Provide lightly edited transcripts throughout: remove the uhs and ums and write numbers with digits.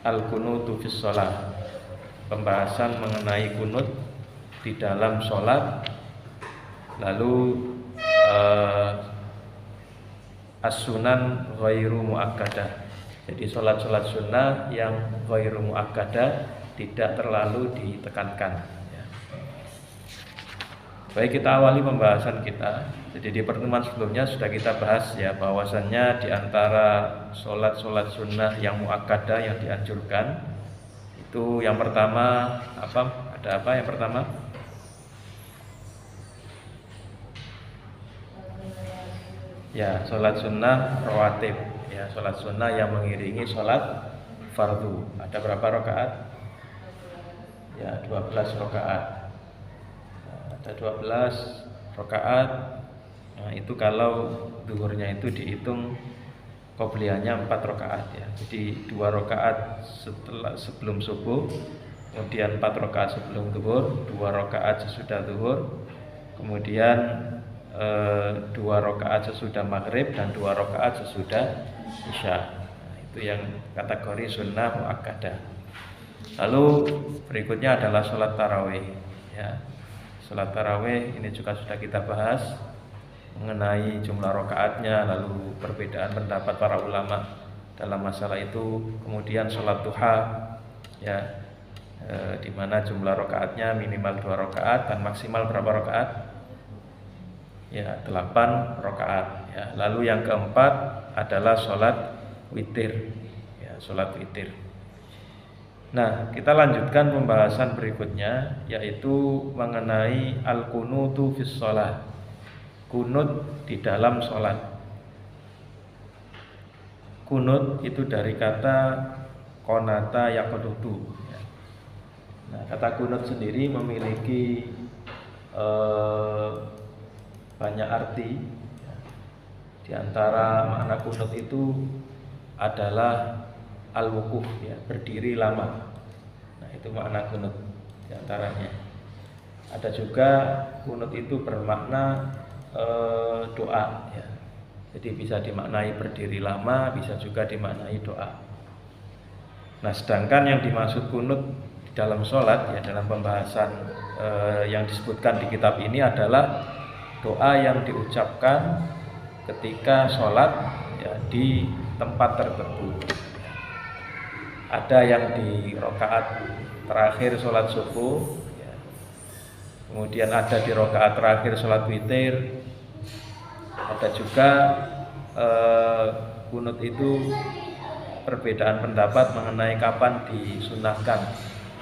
al-kunutu fis shalah. Pembahasan mengenai kunut di dalam sholat. Lalu as-sunan ghairu muakkadah. Jadi sholat-sholat sunnah yang ghairu muakkadah, tidak terlalu ditekankan ya. Baik, kita awali pembahasan kita. Jadi di pertemuan sebelumnya sudah kita bahas ya, bahwasannya di antara sholat-sholat sunnah yang muakkadah yang dianjurkan itu yang pertama apa? Ada apa yang pertama? Ya, sholat sunnah rawatib ya, sholat sunnah yang mengiringi sholat fardu. Ada berapa rakaat? Ya, 12 rakaat. Ada 12 rakaat. Nah, itu kalau zuhurnya itu dihitung qobliyahnya 4 rakaat ya. Jadi 2 rakaat sebelum subuh, kemudian 4 rakaat sebelum zuhur, 2 rakaat sesudah zuhur, kemudian 2 rakaat sesudah maghrib dan 2 rakaat sesudah isya. Nah, itu yang kategori sunnah muakkadah. Lalu berikutnya adalah sholat tarawih ya. Sholat tarawih ini juga sudah kita bahas mengenai jumlah rakaatnya, lalu perbedaan pendapat para ulama dalam masalah itu. Kemudian sholat duha ya, di mana jumlah rakaatnya minimal 2 rakaat dan maksimal berapa rakaat? Ya, 8 rakaat ya. Lalu yang keempat adalah sholat witir ya, sholat witir. Nah, kita lanjutkan pembahasan berikutnya, yaitu mengenai al-kunutu fis shalah. Kunut di dalam sholat. Kunut itu dari kata konata yakunutu ya. Nah, kata kunut sendiri memiliki banyak arti ya. Di antara makna kunut itu adalah al-wukuf ya, berdiri lama. Nah, itu makna kunut di antaranya. Ada juga kunut itu bermakna doa ya. Jadi bisa dimaknai berdiri lama, bisa juga dimaknai doa. Nah, sedangkan yang dimaksud kunut di dalam sholat ya, dalam pembahasan yang disebutkan di kitab ini adalah doa yang diucapkan ketika sholat ya, di tempat tertentu. Ada yang di rakaat terakhir sholat subuh ya. Kemudian ada di rakaat terakhir sholat witir. Ada juga kunut itu perbedaan pendapat mengenai kapan disunahkan.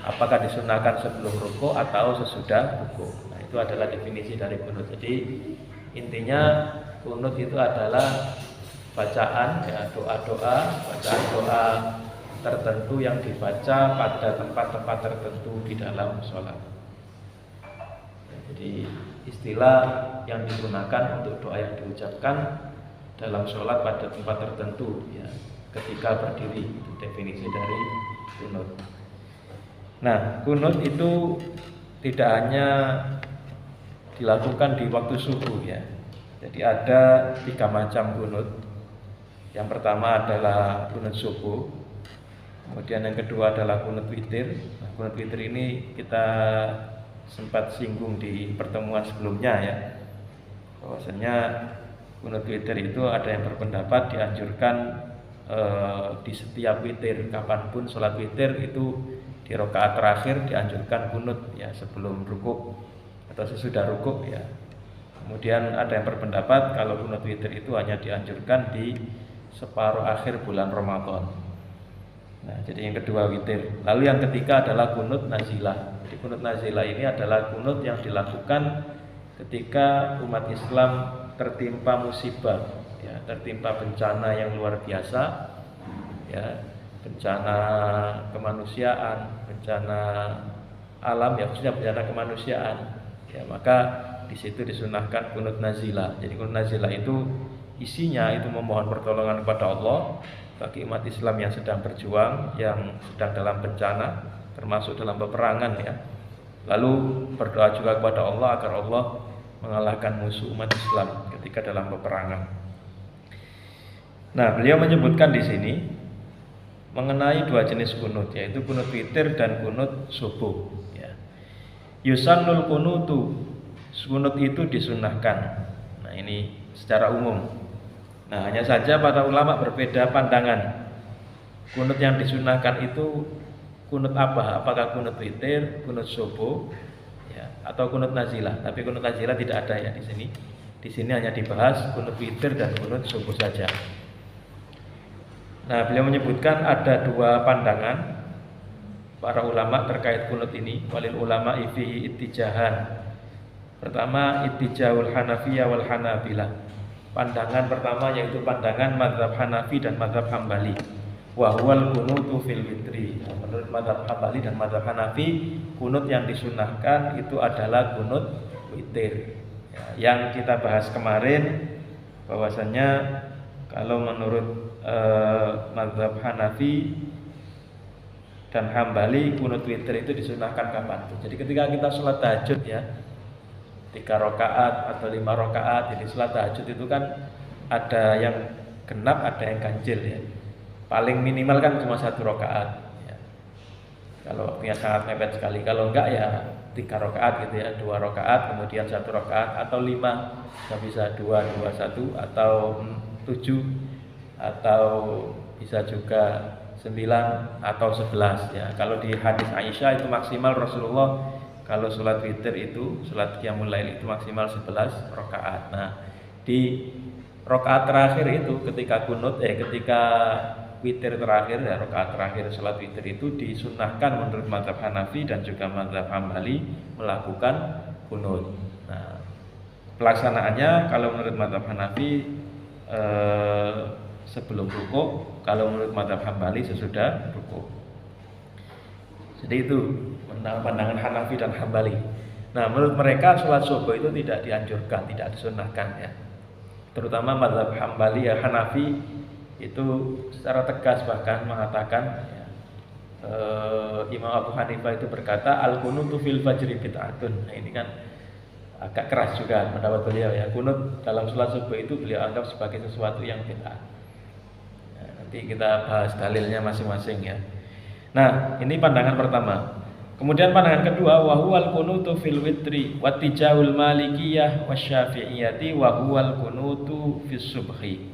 Apakah disunahkan sebelum rukuk atau sesudah rukuk. Nah, itu adalah definisi dari kunut. Jadi intinya kunut itu adalah bacaan ya, doa-doa, bacaan doa tertentu yang dibaca pada tempat-tempat tertentu di dalam sholat. Jadi istilah yang digunakan untuk doa yang diucapkan dalam sholat pada tempat tertentu ya, ketika berdiri, itu definisi dari kunut. Nah, kunut itu tidak hanya dilakukan di waktu subuh ya. Jadi ada 3 macam kunut. Yang pertama adalah kunut subuh. Kemudian yang kedua adalah kunut witir. Nah, kunut witir ini kita sempat singgung di pertemuan sebelumnya ya, bahwasanya kunut witir itu ada yang berpendapat dianjurkan di setiap witir, kapanpun sholat witir itu di rakaat terakhir dianjurkan kunut ya, sebelum rukuk atau sesudah rukuk ya. Kemudian ada yang berpendapat kalau kunut witir itu hanya dianjurkan di separuh akhir bulan Ramadan. Nah, jadi yang kedua witir. Lalu yang ketiga adalah kunut nazilah. Jadi kunut nazilah ini adalah kunut yang dilakukan ketika umat Islam tertimpa musibah, ya, tertimpa bencana yang luar biasa, ya, bencana kemanusiaan, bencana alam, ya, khususnya bencana kemanusiaan. Ya, maka di situ disunahkan kunut nazilah. Jadi kunut nazilah itu isinya itu memohon pertolongan kepada Allah bagi umat Islam yang sedang berjuang, yang sedang dalam bencana, termasuk dalam peperangan ya. Lalu berdoa juga kepada Allah agar Allah mengalahkan musuh umat Islam ketika dalam peperangan. Nah, beliau menyebutkan di sini mengenai dua jenis kunut, yaitu kunut witir dan kunut subuh ya. Yusannul kunutu, kunut itu disunahkan. Nah, ini secara umum. Nah, hanya saja para ulama berbeda pandangan. Kunut yang disunahkan itu kunut apa? Apakah kunut witir, kunut subuh ya, atau kunut nazilah? Tapi kunut nazilah tidak ada ya di sini. Di sini hanya dibahas kunut witir dan kunut subuh saja. Nah, beliau menyebutkan ada dua pandangan para ulama terkait kunut ini. Walil ulama fihi ittijahan. Pertama, ittijahul Hanafiyah wal Hanabilah. Pandangan pertama yaitu pandangan mazhab Hanafi dan mazhab Hambali. Wa huwal kunutu fil witri. Menurut mazhab Hambali dan mazhab Hanafi, kunut yang disunahkan itu adalah kunut witir. Ya, yang kita bahas kemarin bahwasanya kalau menurut mazhab Hanafi dan Hambali, kunut witir itu disunahkan kapan? Jadi ketika kita sholat tahajud ya, 3 rakaat atau 5 rakaat. Jadi sholat tahajud itu kan ada yang genap, ada yang ganjil ya. Paling minimal kan cuma 1 rakaat ya. Kalau waktunya sangat mepet sekali. Kalau enggak ya 3 rakaat gitu ya, 2 rakaat kemudian 1 rakaat atau 5, nggak bisa 2, 2, 1 atau 7 atau bisa juga 9 atau 11 ya. Kalau di hadis Aisyah itu maksimal Rasulullah kalau sholat witir itu, sholat qiyamul lail itu maksimal 11 rakaat. Nah, di rakaat terakhir itu ketika kunut ketika witir terakhir ya, rakaat terakhir sholat witir itu disunahkan menurut mazhab Hanafi dan juga mazhab Hambali melakukan kunut. Nah, pelaksanaannya kalau menurut mazhab Hanafi sebelum rukuk, kalau menurut mazhab Hambali sesudah rukuk. Jadi itu pandangan Hanafi dan Hambali. Nah, menurut mereka sholat subuh itu tidak dianjurkan, tidak disunahkan ya. Terutama mazhab Hambali ya, Hanafi itu secara tegas bahkan mengatakan ya, Imam Abu Hanifah itu berkata al-kunutu fil fajri bid'atun. Nah, ini kan agak keras juga pendapat beliau ya. Kunut dalam sholat subuh itu beliau anggap sebagai sesuatu yang bid'ah. Nanti kita bahas dalilnya masing-masing ya. Nah, ini pandangan pertama. Kemudian pandangan kedua, wa huwal kunutu fil witri wa tijaul malikiyah wasyafi'iyati wa huwal kunutu fis subhi.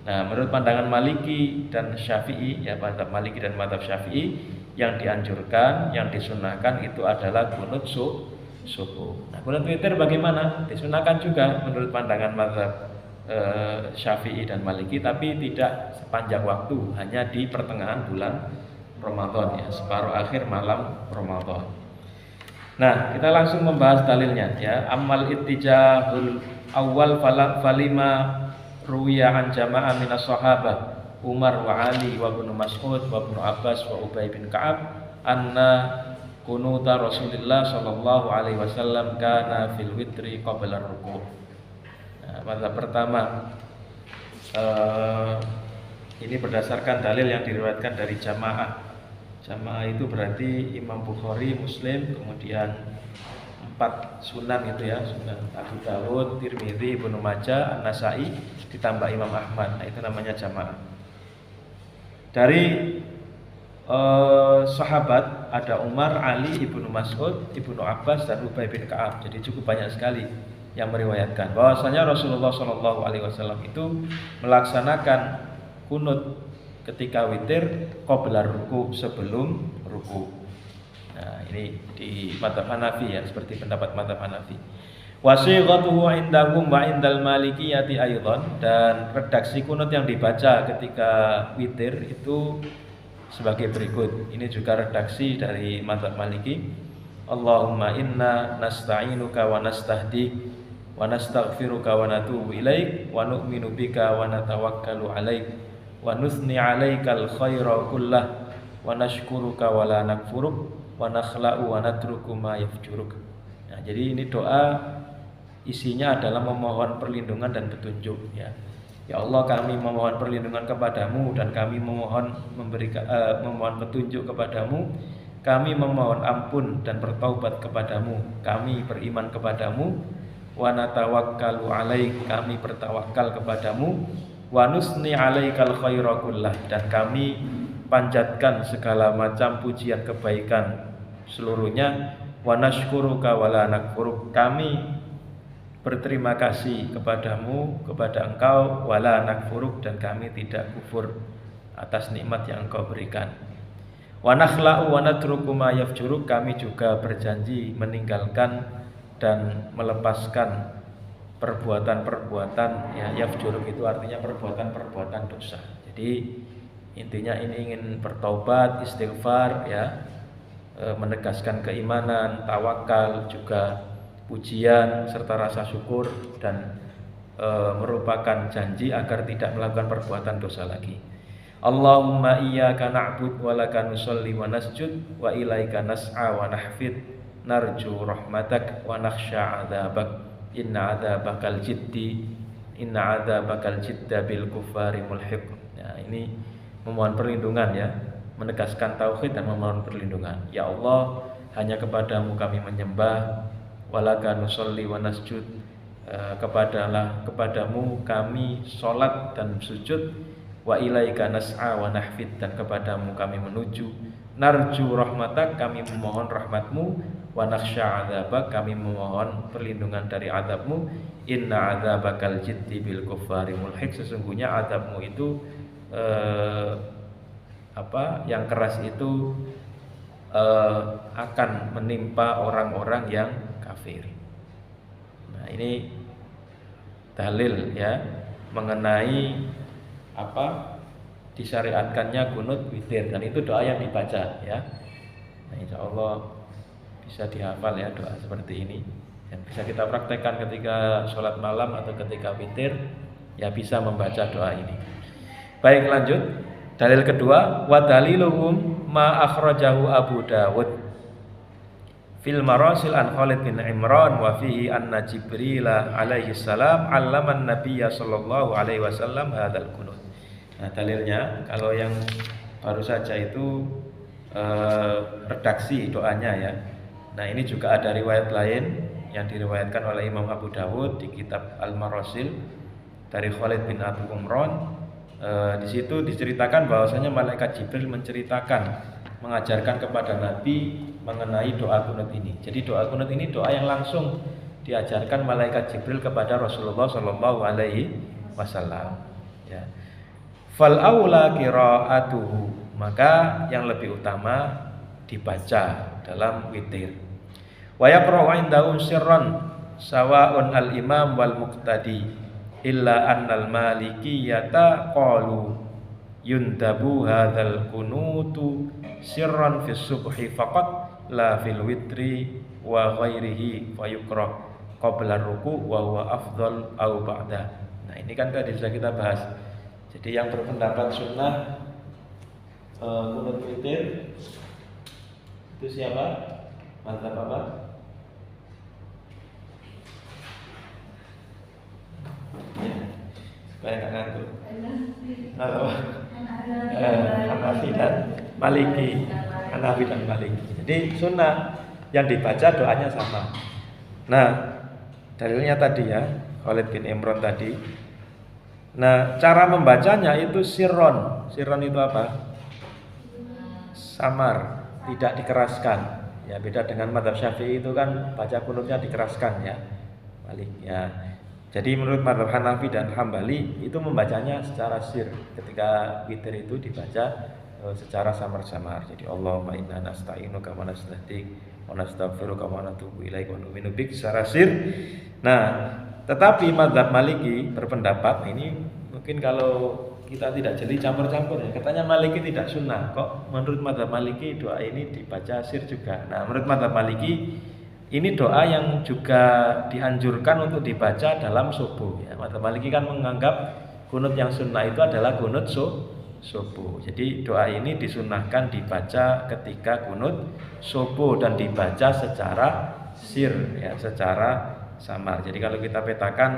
Nah, menurut pandangan Maliki dan Syafi'i ya, mazhab Maliki dan mazhab Syafi'i, yang dianjurkan, yang disunahkan itu adalah kunut subuh. Nah, kunut witir bagaimana? Disunahkan juga menurut pandangan mazhab Syafi'i dan Maliki, tapi tidak sepanjang waktu, hanya di pertengahan bulan Ramadan ya, separuh akhir malam Ramadan. Nah, kita langsung membahas dalilnya ya. Amal ittijahul awal falima ruwiya an jama'ah minas sahabah Umar wa Ali wa Ibnu Mas'ud wa Ibnu Abbas wa Ubay bin Ka'ab anna kunuta Rasulullah sallallahu alaihi wasallam kana fil witri qabla ruku'. Nah, mazhab pertama ini berdasarkan dalil yang diriwayatkan dari jamaah. Jamaah itu berarti Imam Bukhari, Muslim, kemudian 4 sunan gitu ya, sunan Abu Dawud, Tirmidzi, Ibnu Majah, An-Nasa'i, ditambah Imam Ahmad. Nah, itu namanya jamaah. Dari sahabat ada Umar, Ali, Ibnu Mas'ud, Ibnu Abbas dan Ubay bin Ka'ab. Jadi cukup banyak sekali yang meriwayatkan bahwasanya Rasulullah SAW itu melaksanakan kunut ketika witir qabla ruku, sebelum ruku. Nah, ini di mazhab Hanafi ya, seperti pendapat mazhab Hanafi. Wasighatuhu indahum wa indal malikiyati aidan, dan redaksi kunut yang dibaca ketika witir itu sebagai berikut. Ini juga redaksi dari mazhab Maliki. Allahumma inna nasta'inuka wa nastahdik wa nastaghfiruka wa natubu ilaik wa nu'minu bika wa natawakkalu alaik wa nusni alaikal khaira kullah wa nashkuruka wa la nakfuruk wa nakhla'u wa natruku ma yafjuruk. Nah, jadi ini doa isinya adalah memohon perlindungan dan petunjuk ya. Ya Allah, kami memohon perlindungan kepadamu dan kami memohon memohon petunjuk kepadamu. Kami memohon ampun dan bertaubat kepadamu. Kami beriman kepadamu. Wa natawakkalu alaik, kami bertawakal kepadamu. Wa nusni 'alaikal khaira kullah, dan kami panjatkan segala macam pujian kebaikan seluruhnya. Wa nashkuruka wa la nakfuruk, kami berterima kasih kepadamu, kepada engkau, wala nakfuruk, dan kami tidak kufur atas nikmat yang engkau berikan. Wa nakhla'u wa natruku ma yafjuruk, kami juga berjanji meninggalkan dan melepaskan perbuatan-perbuatan ya, yafjuruk itu artinya perbuatan-perbuatan dosa. Jadi intinya ini ingin bertaubat, istighfar ya, menegaskan keimanan, tawakal, juga pujian serta rasa syukur, dan merupakan janji agar tidak melakukan perbuatan dosa lagi. Allahumma iyyaka na'bud wa laka nusolli wa nasjud wa ilaika nas'a wa nahfid narju rahmatak wa nakhsha 'adzabak inna 'adzabakal jidda bil kufari mulhiq. Ya, ini memohon perlindungan ya, menegaskan tauhid dan memohon perlindungan. Ya Allah, hanya kepadamu kami menyembah, walaka nusolli wa nasjud, kepadamu kami sholat dan sujud, wa ilaika nas'a wa nahfid, dan kepadamu kami menuju, narju rahmatak, kami memohon rahmatmu, wa nakhsha 'adzabak, kami memohon perlindungan dari azabmu, inna 'adzabakal jiddi bil kufari mulhiq, sesungguhnya azabmu itu yang keras itu akan menimpa orang-orang yang kafir. Nah, ini dalil ya mengenai disyariatkannya kunut witir, dan itu doa yang dibaca ya. Nah, insya Allah bisa dihafal ya doa seperti ini, dan bisa kita praktekkan ketika sholat malam atau ketika witir ya, bisa membaca doa ini. Baik, lanjut. Dalil kedua, wa daliluhum ma akhrajahu Abu Dawud fil marasil an Khalid bin Imran wa fihi anna Jibril alaihi salam 'allaman nabiyya sallallahu alaihi wasallam hadzal qunut. Nah, dalilnya kalau yang baru saja itu redaksi doanya ya. Nah, ini juga ada riwayat lain yang diriwayatkan oleh Imam Abu Dawud di kitab Al-Marasil dari Khalid bin Abu Imran. Di situ diceritakan bahwasanya malaikat Jibril mengajarkan kepada Nabi mengenai doa kunut ini. Jadi doa kunut ini doa yang langsung diajarkan malaikat Jibril kepada Rasulullah Shallallahu Alaihi Wasallam. Ya. Fal aula qiraatuhu, maka yang lebih utama dibaca dalam witir. Wa yaqra'u 'indahu sirran sawa'un al-imam wal muqtadi illa annal malikiyata qalu yundabu hadzal kunutu sirran fis subhi faqat la fil witri wa ghairihi fa yuqra qabla ruku wa huwa afdal au ba'da. Nah, ini kan tadi sudah kita bahas. Jadi yang berpendapat sunnah kunut witir itu siapa? Mantap apa? Ya, supaya nggak ngantuk. Hanafi dan Maliki. Hanafi dan Maliki. Jadi sunnah yang dibaca doanya sama. Nah, dalilnya tadi ya, Khalid bin Imran tadi. Nah, cara membacanya itu sirron. Sirron itu apa? Samar, tidak dikeraskan. Ya, beda dengan mazhab Syafi'i itu kan baca kunutnya dikeraskan ya. Malik ya. Jadi menurut mazhab Hanafi dan Hambali itu membacanya secara sir. Ketika witir itu dibaca secara samar-samar. Jadi Allahumma inna nasta'inuka wa nastahdik wa nastaghfiruka wa natubu ilaika wa nu'minu bik secara sir. Nah, tetapi mazhab Maliki berpendapat, ini mungkin kalau kita tidak jeli campur-campur ya. Katanya Maliki tidak sunnah. Kok menurut mazhab Maliki doa ini dibaca sir juga. Nah, menurut mazhab Maliki ini doa yang juga dianjurkan untuk dibaca dalam subuh ya. Mazhab Maliki kan menganggap kunut yang sunnah itu adalah kunut subuh. Jadi doa ini disunnahkan dibaca ketika kunut subuh dan dibaca secara sir ya, secara samar. Jadi kalau kita petakan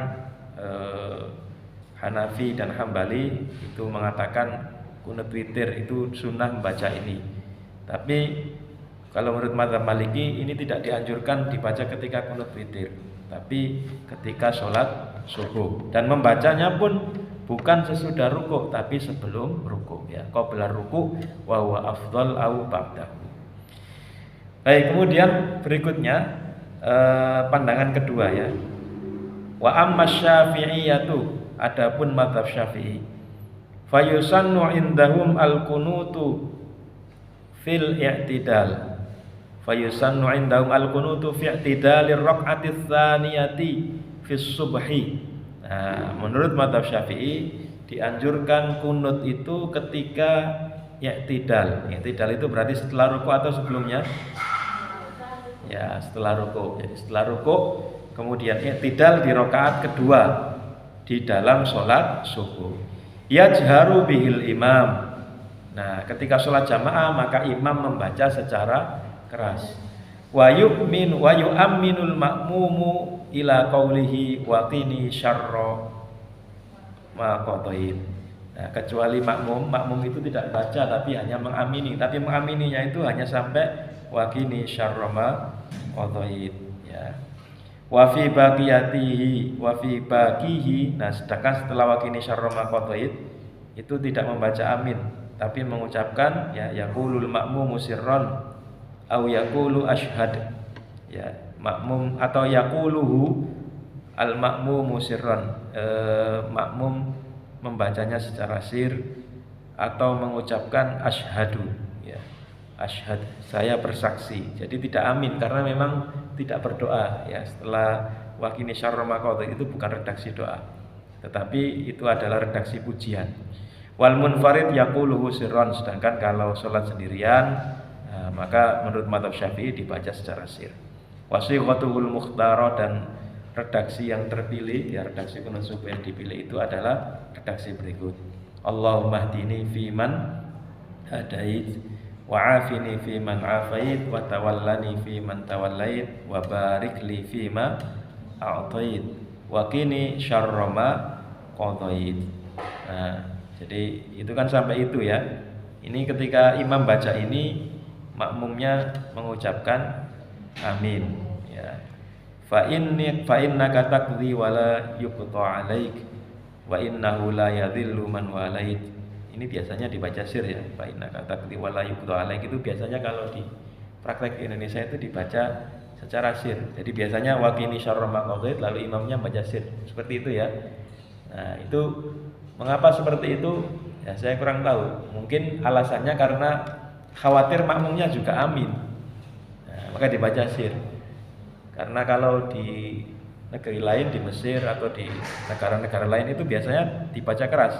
Hanafi dan Hambali itu mengatakan kunut witir itu sunnah membaca ini. Tapi kalau menurut mazhab Maliki ini tidak dianjurkan dibaca ketika kunut witir, tapi ketika sholat subuh. Dan membacanya pun bukan sesudah rukuk tapi sebelum rukuk ya. Qabla rukuk wa huwa afdal au ba'dahu. Baik, kemudian berikutnya pandangan kedua ya. Wa amma Syafi'iyatu, adapun mazhab Syafi'i, fayusannu indahum al-qunutu fil i'tidal. Fayusannu indahum al-qunutu fi i'tidalir raq'ati tsaniyati fis subhi. Nah, menurut mazhab Syafi'i dianjurkan kunut itu ketika i'tidal. I'tidal itu berarti setelah rukuk atau sebelumnya? Ya, setelah rukuk. Jadi setelah rukuk kemudian i'tidal di rakaat kedua di dalam sholat subuh. Yajharu bihil imam. Nah, ketika sholat jamaah maka imam membaca secara keras. Wa yu'minul ma'mumu ila qaulihi wa qini syarra ma qadait. Nah, kecuali makmum itu tidak baca tapi hanya mengamini. Tapi mengamininya itu hanya sampai wa qini syarra ma qadait ya. Wa fi baqiyatihi wa fi baqihi. Nah, sedangkan setelah wa qini syarra ma qadait itu tidak membaca amin tapi mengucapkan ya yaqulul ma'mumu sirran au yaqulu asyhad ya, makmum atau yaquluhu al makmumu sirran, makmum membacanya secara sir atau mengucapkan asyhadu ya, asyhad saya bersaksi. Jadi tidak amin karena memang tidak berdoa ya. Setelah wa qini syarra ma qadait itu bukan redaksi doa tetapi itu adalah redaksi pujian. Wal munfarid yaquluhu sirran, sedangkan kalau sholat sendirian maka menurut mazhab Syafi'i dibaca secara sir. Wasiqatul mukhtara, dan redaksi yang terpilih ya, redaksi kunut subuh yang dipilih itu adalah redaksi berikut. Allahumma hdini fi man hadait wa afini fi man afait wa tawallani fi man tawallait wa barik li fi ma a'tait wa qini syarra ma qadait. Nah, jadi itu kan sampai itu ya. Ini ketika imam baca ini makmumnya mengucapkan amin ya. Fa innaka taqdi wa la yuqta 'alaik wa innahu la yadhillu man walait. Ini biasanya dibaca sir ya. Fa innaka taqdi wa la yuqta 'alaik itu biasanya kalau di praktek di Indonesia itu dibaca secara sir. Jadi biasanya wa qini syarra ma qadait lalu imamnya baca sir. Seperti itu ya. Nah, itu mengapa seperti itu? Ya saya kurang tahu. Mungkin alasannya karena khawatir makmumnya juga amin. Nah, maka dibaca sir. Karena kalau di negeri lain, di Mesir atau di negara-negara lain itu biasanya dibaca keras.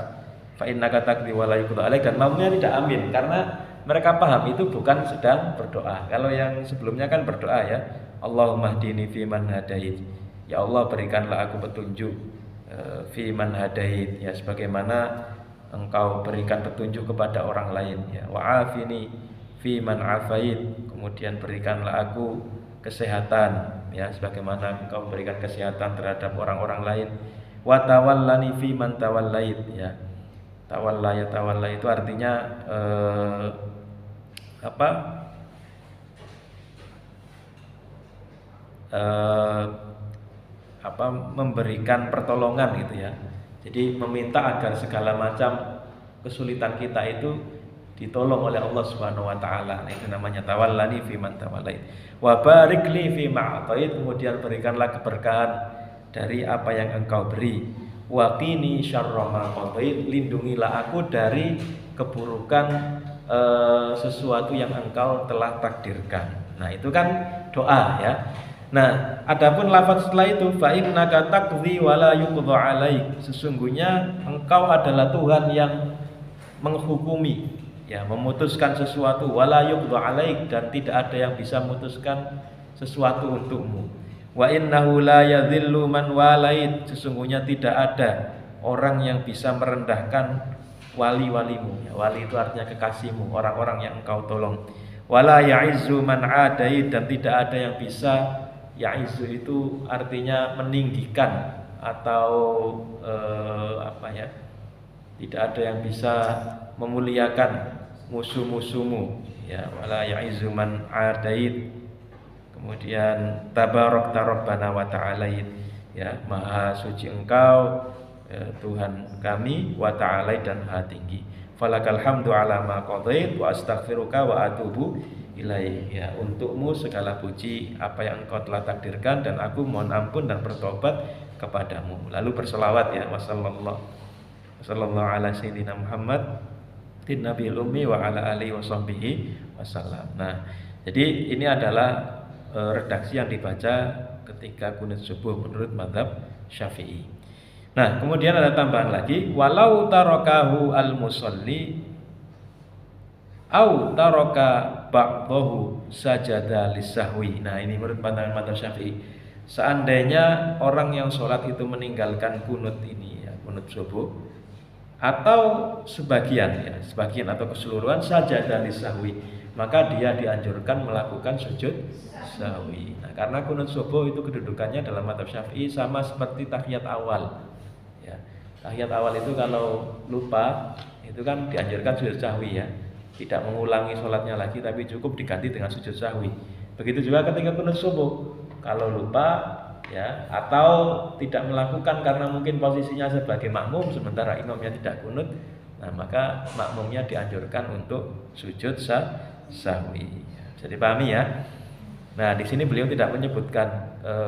Fa innaka taqdi wa la yuqda 'alaik, dan makmumnya tidak amin karena mereka paham itu bukan sedang berdoa. Kalau yang sebelumnya kan berdoa ya. Allahumma hdini fi man hadait. Ya Allah, berikanlah aku petunjuk fi man hadait ya, sebagaimana engkau berikan petunjuk kepada orang lain ya. Wa afini fi man afait, kemudian berikanlah aku kesehatan ya, sebagaimana engkau memberikan kesehatan terhadap orang-orang lain. Wa tawallani fi man tawallait ya. Tawalla itu artinya memberikan pertolongan gitu ya. Jadi meminta agar segala macam kesulitan kita itu ditolong oleh Allah Subhanahu wa taala. Itu namanya tawallani fi man tawallait. Wa barik li fi ma atait, kemudian berikanlah keberkahan dari apa yang engkau beri. Wa qini syarra ma qadait, lindungilah aku dari keburukan sesuatu yang engkau telah takdirkan. Nah, itu kan doa ya. Nah, adapun lafaz setelah itu fa innaka taqdi wa la yuqda 'alaik, sesungguhnya engkau adalah Tuhan yang menghukumi ya, memutuskan sesuatu, wala yuqda 'alaik, dan tidak ada yang bisa memutuskan sesuatu untukmu. Wa innahu la yadhillu man walait, sesungguhnya tidak ada orang yang bisa merendahkan wali-walimu ya. Wali itu artinya kekasihmu, orang-orang yang engkau tolong. Wala ya'izzu man 'adait, dan tidak ada yang bisa, ya'izzu itu artinya meninggikan atau tidak ada yang bisa memuliakan musuh-musuhmu ya. Wala ya'izzu man 'adait, kemudian tabarakta rabbana wa ta'alait ya, maha suci engkau Tuhan kami wa ta'ala dan Maha tinggi. Falakal hamdu ala ma qadait wa astaghfiruka wa atubu ilaih. Ya, untukmu segala puji apa yang engkau telah takdirkan dan aku mohon ampun dan bertobat kepadamu. Lalu berselawat ya, sallallahu ala sayyidina Muhammad tin nabiyil ummi wa ala alihi wa sahbihi wasallam. Nah, jadi ini adalah redaksi yang dibaca ketika kunut subuh menurut mazhab Syafi'i. Nah, kemudian ada tambahan lagi, walau tarakahu al-musalli au taraka ba'dahu sajada lisahwi. Nah, ini menurut pandangan mazhab Syafi'i. Seandainya orang yang sholat itu meninggalkan kunut ini ya, kunut subuh, atau sebagian atau keseluruhan sajada lisahwi, maka dia dianjurkan melakukan sujud sahwi. Nah, karena kunut subuh itu kedudukannya dalam mazhab Syafi'i sama seperti tahiyat awal. Ya, tahiyat awal itu kalau lupa itu kan dianjurkan sujud sahwi ya, tidak mengulangi sholatnya lagi tapi cukup diganti dengan sujud sahwi. Begitu juga ketika kunut subuh, kalau lupa ya atau tidak melakukan karena mungkin posisinya sebagai makmum sementara imamnya tidak kunut, nah maka makmumnya dianjurkan untuk sujud sahwi. Jadi pahami ya. Nah, di sini beliau tidak menyebutkan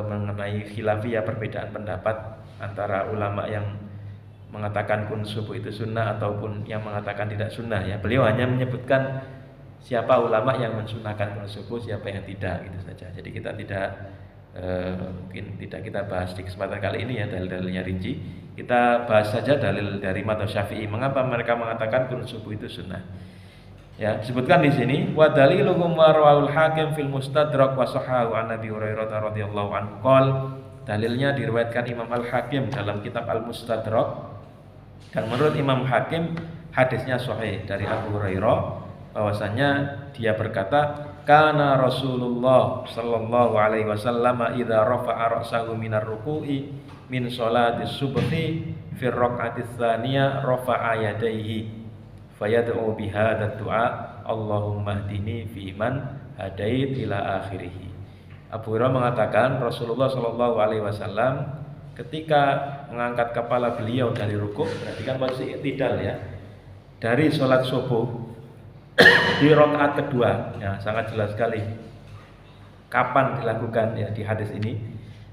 mengenai khilafiyah, perbedaan pendapat antara ulama yang mengatakan kunut subuh itu sunnah ataupun yang mengatakan tidak sunnah ya. Beliau hanya menyebutkan siapa ulama yang mensunahkan kunut subuh, siapa yang tidak, gitu saja. Jadi kita tidak mungkin tidak kita bahas di kesempatan kali ini ya dalil-dalilnya rinci. Kita bahas saja dalil dari mazhab Syafi'i mengapa mereka mengatakan kunut subuh itu sunnah. Ya, disebutkan di sini wa daliluhum warwaul hakim fil mustadrak wa sahahu an Nabi Hurairah radhiyallahu anhu qol. Dalilnya diriwayatkan Imam Al-Hakim dalam kitab Al-Mustadrak, dan menurut Imam Hakim hadisnya sahih dari Abu Hurairah bahwasanya dia berkata, kana Rasulullah sallallahu alaihi wasallam idza rafa'a ra'sahu minar ruku'i min sholatis subhi fi raq'atis tsaniyah rafa'a yadayhi fayad'u bihadzal du'a Allahumma hdini fi man hadait ila akhirih. Abu Hurairah mengatakan Rasulullah sallallahu alaihi wasallam ketika mengangkat kepala beliau dari rukuk, berarti kan posisi i'tidal ya, dari sholat subuh di rakaat kedua ya, sangat jelas sekali kapan dilakukan ya di hadis ini.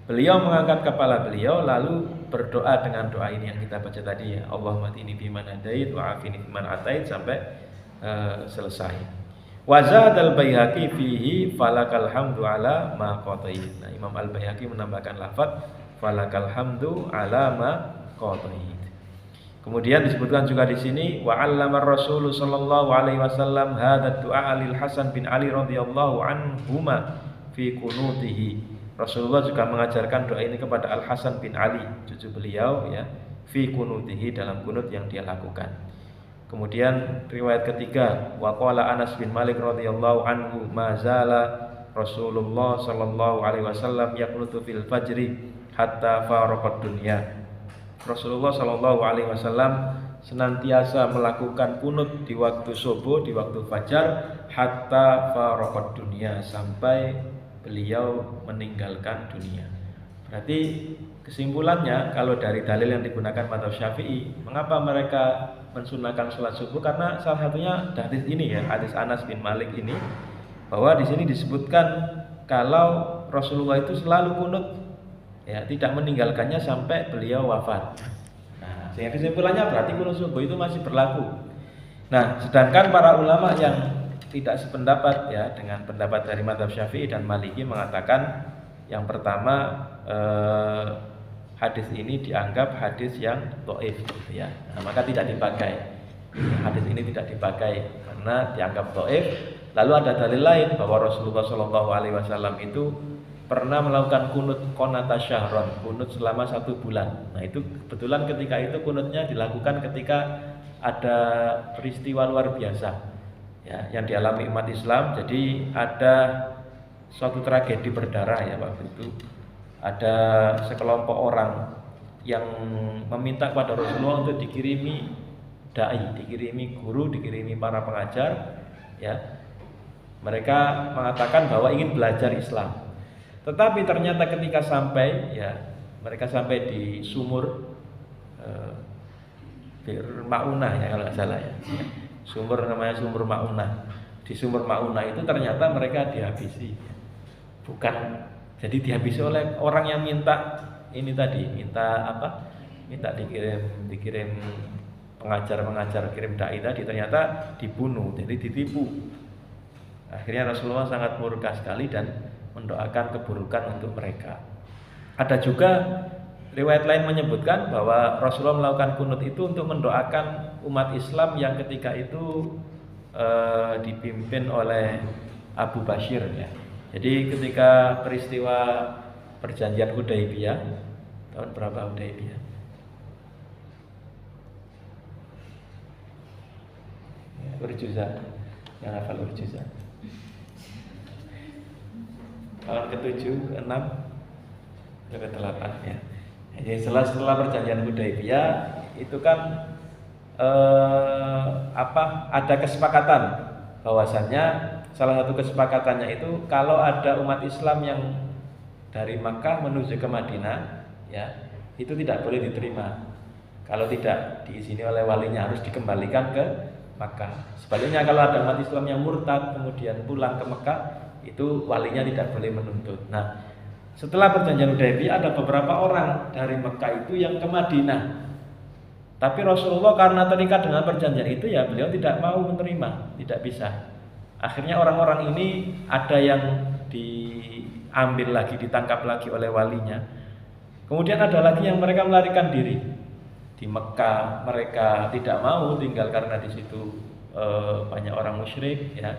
Beliau mengangkat kepala beliau lalu berdoa dengan doa ini yang kita baca tadi ya, Allahumma hdini fiman hadait wa afini fiman atait sampai selesai. Wa zadzal Baihaqi fihi falakal hamdu ala ma qatait. Nah, Imam Al-Baihaqi menambahkan lafaz falakal hamdu ala ma qatait. Kemudian disebutkan juga di sini wa 'allamar Rasul sallallahu alaihi wasallam hadzal du'a lil Hasan bin Ali radhiyallahu anhuma fi kunutihi. Rasulullah juga mengajarkan doa ini kepada Al Hasan bin Ali, cucu beliau ya, fi kunutihi dalam kunut yang dia lakukan. Kemudian riwayat ketiga wa qala Anas bin Malik radhiyallahu anhu ma zala Rasulullah sallallahu alaihi wasallam yaqnutu fil fajri hatta faraqad dunya. Rasulullah sallallahu alaihi wasallam senantiasa melakukan kunut di waktu subuh, di waktu fajar, hatta faraqad dunya, sampai beliau meninggalkan dunia. Berarti kesimpulannya kalau dari dalil yang digunakan mazhab Syafi'i, mengapa mereka mensunahkan sholat subuh? Karena salah satunya hadis ini ya, hadis Anas bin Malik ini, bahwa di sini disebutkan kalau Rasulullah itu selalu kunut ya, tidak meninggalkannya sampai beliau wafat. Nah, sehingga kesimpulannya berarti kunut subuh itu masih berlaku. Nah, sedangkan para ulama yang tidak sependapat ya dengan pendapat dari mazhab Syafi'i dan Maliki mengatakan yang pertama hadis ini dianggap hadis yang dhaif gitu ya. Nah, maka tidak dipakai. Hadis ini tidak dipakai karena dianggap dhaif. Lalu ada dalil lain bahwa Rasulullah SAW itu pernah melakukan kunut qonata syahron, kunut selama 1 bulan. Nah, itu kebetulan ketika itu kunutnya dilakukan ketika ada peristiwa luar biasa ya, yang dialami umat Islam. Jadi ada suatu tragedi berdarah ya waktu itu. Ada sekelompok orang yang meminta kepada Rasulullah untuk dikirimi dai, dikirimi guru, dikirimi para pengajar ya. Mereka mengatakan bahwa ingin belajar Islam. Tetapi ternyata ketika sampai ya, mereka sampai di sumur Bir Maunah ya kalau nggak salah ya. Sumur namanya sumur Maunah. Di sumur Maunah itu ternyata mereka dihabisi. Bukan, jadi dihabisi oleh orang yang minta ini tadi, minta apa? Minta dikirim pengajar kirim dai tadi, ternyata dibunuh, jadi ditipu. Akhirnya Rasulullah sangat murka sekali dan mendoakan keburukan untuk mereka. Ada juga riwayat lain menyebutkan bahwa Rasulullah melakukan kunut itu untuk mendoakan umat Islam yang ketika itu dipimpin oleh Abu Bashir ya. Jadi ketika peristiwa perjanjian Hudaybiyah, tahun berapa Hudaybiyah? Urjuza, yang hafal Urjuza. Tahun ke-7, ke-6, ke-8 ya. Jadi setelah perjanjian Hudaybiyah itu kan ada kesepakatan bahwasannya salah satu kesepakatannya itu kalau ada umat Islam yang dari Makkah menuju ke Madinah ya, itu tidak boleh diterima. Kalau tidak diizini oleh walinya harus dikembalikan ke Makkah. Sebaliknya kalau ada umat Islam yang murtad kemudian pulang ke Makkah, itu walinya tidak boleh menuntut. Nah, setelah perjanjian Hudaybiyah ada beberapa orang dari Mekah itu yang ke Madinah. Tapi Rasulullah karena terikat dengan perjanjian itu ya beliau tidak mau menerima, tidak bisa. Akhirnya orang-orang ini ada yang diambil lagi, ditangkap lagi oleh walinya. Kemudian ada lagi yang mereka melarikan diri. Di Mekah mereka tidak mau tinggal karena di situ banyak orang musyrik ya.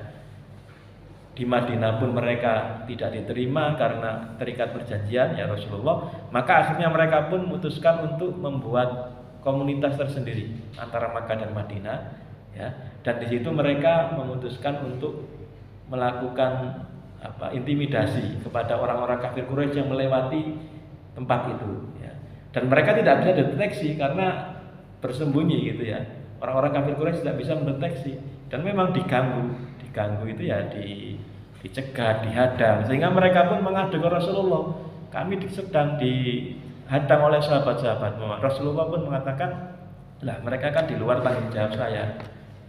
Di Madinah pun mereka tidak diterima karena terikat perjanjian ya Rasulullah. Maka akhirnya mereka pun memutuskan untuk membuat komunitas tersendiri antara Makkah dan Madinah ya. Dan di situ mereka memutuskan untuk melakukan intimidasi kepada orang-orang kafir Quraisy yang melewati tempat itu ya. Dan mereka tidak bisa deteksi karena bersembunyi gitu ya. Orang-orang kafir Quraisy tidak bisa mendeteksi dan memang diganggu itu ya dicegah, dihadang, sehingga mereka pun mengadu ke Rasulullah. Kami sedang dihadang oleh sahabat-sahabat. Rasulullah pun mengatakan, lah mereka kan di luar tanggung jawab saya,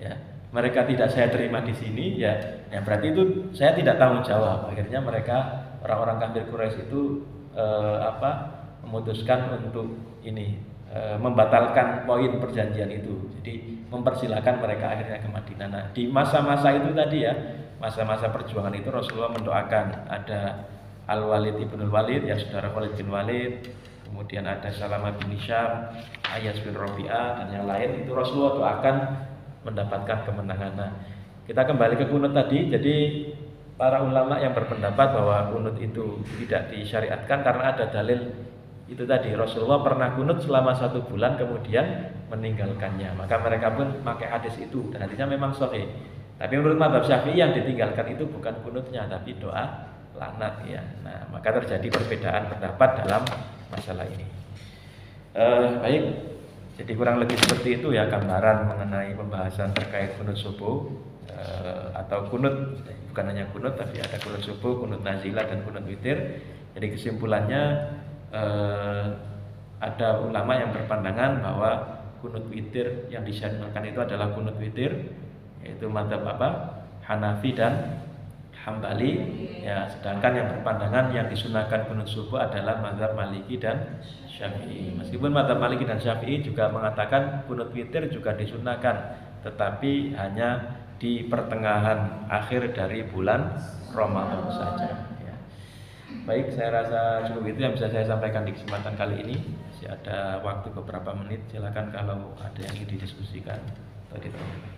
ya. Mereka tidak saya terima di sini, ya berarti itu saya tidak tanggung jawab. Akhirnya mereka orang-orang kafir Quraisy itu memutuskan untuk membatalkan poin perjanjian itu. Jadi mempersilahkan mereka akhirnya ke Madinah. Nah, di masa-masa itu tadi ya, masa-masa perjuangan itu Rasulullah mendoakan ada Al-Walid ibn Walid, ya saudara Walid bin Walid, kemudian ada Salamah bin Hisham, Ayas bin Rabi'ah dan yang lain, itu Rasulullah doakan mendapatkan kemenangan. Nah, kita kembali ke kunut tadi. Jadi para ulama yang berpendapat bahwa kunut itu tidak disyariatkan karena ada dalil itu tadi, Rasulullah pernah kunut selama 1 bulan kemudian meninggalkannya. Maka mereka pun pakai hadis itu dan hadisnya memang sahih. Tapi menurut mazhab Syafi'i yang ditinggalkan itu bukan kunutnya tapi doa laknat ya. Nah, maka terjadi perbedaan pendapat dalam masalah ini. Baik, jadi kurang lebih seperti itu ya gambaran mengenai pembahasan terkait kunut subuh atau kunut, bukan hanya kunut tapi ada kunut subuh, kunut nazilah dan kunut witir. Jadi kesimpulannya ada ulama yang berpandangan bahwa kunut witir yang disyariatkan itu adalah kunut witir, yaitu mazhab Hanafi dan Hambali ya, sedangkan yang berpandangan yang disunahkan kunut subuh adalah mazhab Maliki dan Syafi'i. Meskipun mazhab Maliki dan Syafi'i juga mengatakan kunut witir juga disunahkan, tetapi hanya di pertengahan akhir dari bulan Ramadan saja ya. Baik, saya rasa cukup itu yang bisa saya sampaikan di kesempatan kali ini. Masih ada waktu beberapa menit, silakan kalau ada yang ingin didiskusikan atau ditanya.